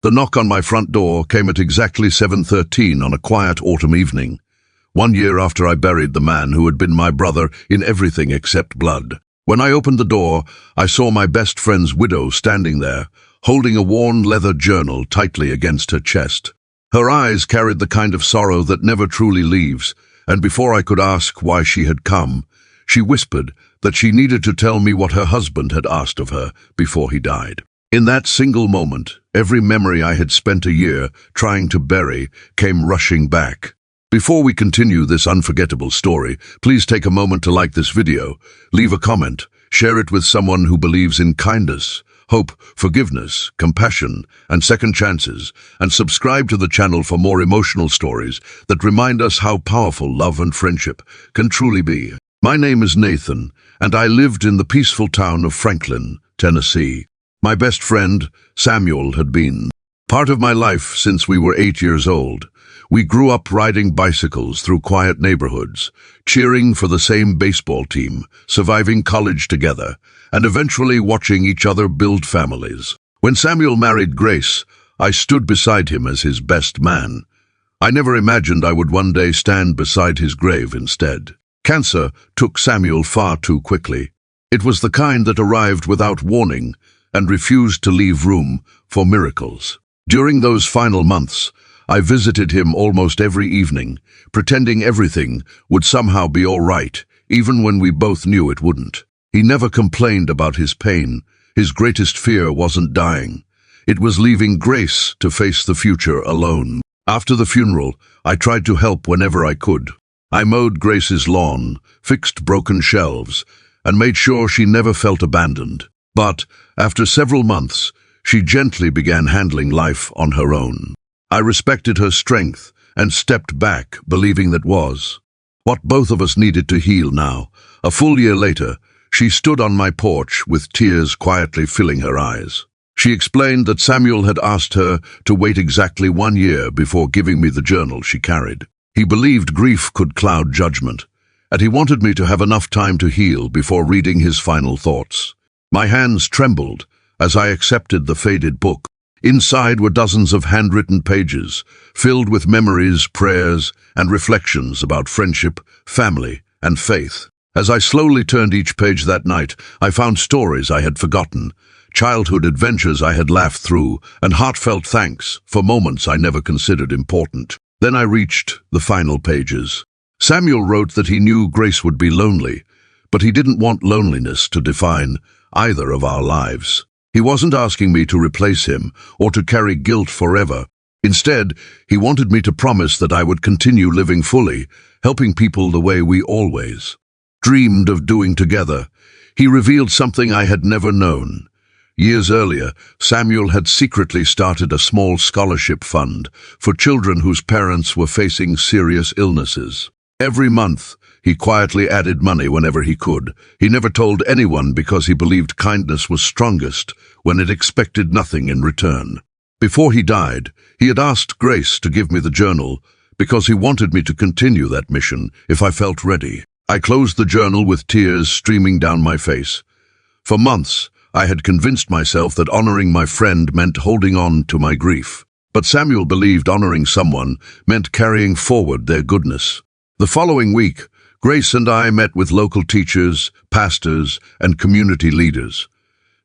The knock on my front door came at exactly 7:13 on a quiet autumn evening, 1 year after I buried the man who had been my brother in everything except blood. When I opened the door, I saw my best friend's widow standing there, holding a worn leather journal tightly against her chest. Her eyes carried the kind of sorrow that never truly leaves, and before I could ask why she had come, she whispered that she needed to tell me what her husband had asked of her before he died. In that single moment, every memory I had spent a year trying to bury came rushing back. Before we continue this unforgettable story, please take a moment to like this video, leave a comment, share it with someone who believes in kindness, hope, forgiveness, compassion, and second chances, and subscribe to the channel for more emotional stories that remind us how powerful love and friendship can truly be. My name is Nathan, and I lived in the peaceful town of Franklin, Tennessee. My best friend, Samuel, had been part of my life since we were 8 years old. We grew up riding bicycles through quiet neighborhoods, cheering for the same baseball team, surviving college together, and eventually watching each other build families. When Samuel married Grace, I stood beside him as his best man. I never imagined I would one day stand beside his grave instead. Cancer took Samuel far too quickly. It was the kind that arrived without warning and refused to leave room for miracles. During those final months, I visited him almost every evening, pretending everything would somehow be all right, even when we both knew it wouldn't. He never complained about his pain. His greatest fear wasn't dying. It was leaving Grace to face the future alone. After the funeral, I tried to help whenever I could. I mowed Grace's lawn, fixed broken shelves, and made sure she never felt abandoned. But after several months, she gently began handling life on her own. I respected her strength and stepped back, believing that was what both of us needed to heal now. A full year later, she stood on my porch with tears quietly filling her eyes. She explained that Samuel had asked her to wait exactly 1 year before giving me the journal she carried. He believed grief could cloud judgment, and he wanted me to have enough time to heal before reading his final thoughts. My hands trembled as I accepted the faded book. Inside were dozens of handwritten pages, filled with memories, prayers, and reflections about friendship, family, and faith. As I slowly turned each page that night, I found stories I had forgotten, childhood adventures I had laughed through, and heartfelt thanks for moments I never considered important. Then I reached the final pages. Samuel wrote that he knew Grace would be lonely, but he didn't want loneliness to define either of our lives. He wasn't asking me to replace him or to carry guilt forever. Instead, he wanted me to promise that I would continue living fully, helping people the way we always dreamed of doing together. He revealed something I had never known. Years earlier, Samuel had secretly started a small scholarship fund for children whose parents were facing serious illnesses. Every month, he quietly added money whenever he could. He never told anyone because he believed kindness was strongest when it expected nothing in return. Before he died, he had asked Grace to give me the journal because he wanted me to continue that mission if I felt ready. I closed the journal with tears streaming down my face. For months, I had convinced myself that honoring my friend meant holding on to my grief. But Samuel believed honoring someone meant carrying forward their goodness. The following week, Grace and I met with local teachers, pastors, and community leaders.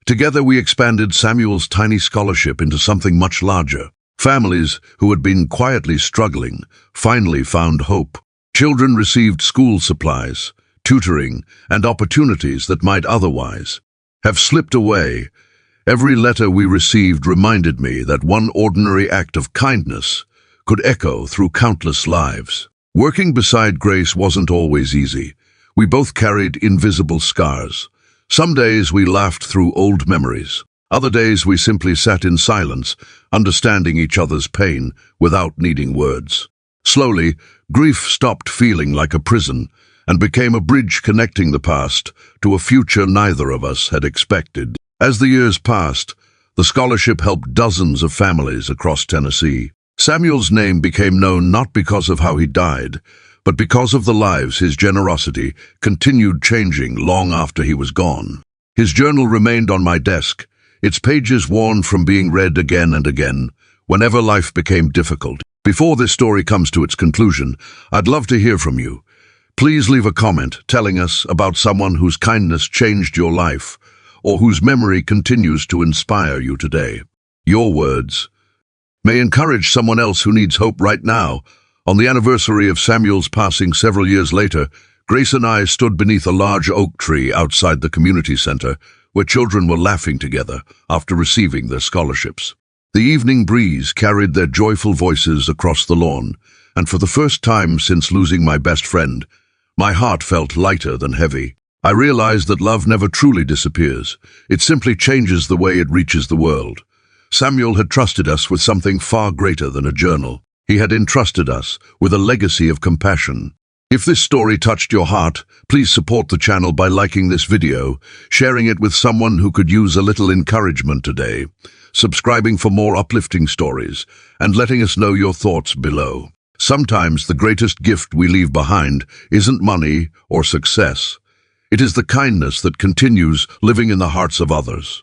Together we expanded Samuel's tiny scholarship into something much larger. Families who had been quietly struggling finally found hope. Children received school supplies, tutoring, and opportunities that might otherwise have slipped away. Every letter we received reminded me that one ordinary act of kindness could echo through countless lives. Working beside Grace wasn't always easy. We both carried invisible scars. Some days we laughed through old memories. Other days we simply sat in silence, understanding each other's pain without needing words. Slowly, grief stopped feeling like a prison and became a bridge connecting the past to a future neither of us had expected. As the years passed, the scholarship helped dozens of families across Tennessee. Samuel's name became known not because of how he died, but because of the lives his generosity continued changing long after he was gone. His journal remained on my desk, its pages worn from being read again and again, whenever life became difficult. Before this story comes to its conclusion, I'd love to hear from you. Please leave a comment telling us about someone whose kindness changed your life, or whose memory continues to inspire you today. Your words may encourage someone else who needs hope right now. On the anniversary of Samuel's passing several years later, Grace and I stood beneath a large oak tree outside the community center, where children were laughing together after receiving their scholarships. The evening breeze carried their joyful voices across the lawn, and for the first time since losing my best friend, my heart felt lighter than heavy. I realized that love never truly disappears. It simply changes the way it reaches the world. Samuel had trusted us with something far greater than a journal. He had entrusted us with a legacy of compassion. If this story touched your heart, please support the channel by liking this video, sharing it with someone who could use a little encouragement today, subscribing for more uplifting stories, and letting us know your thoughts below. Sometimes the greatest gift we leave behind isn't money or success. It is the kindness that continues living in the hearts of others.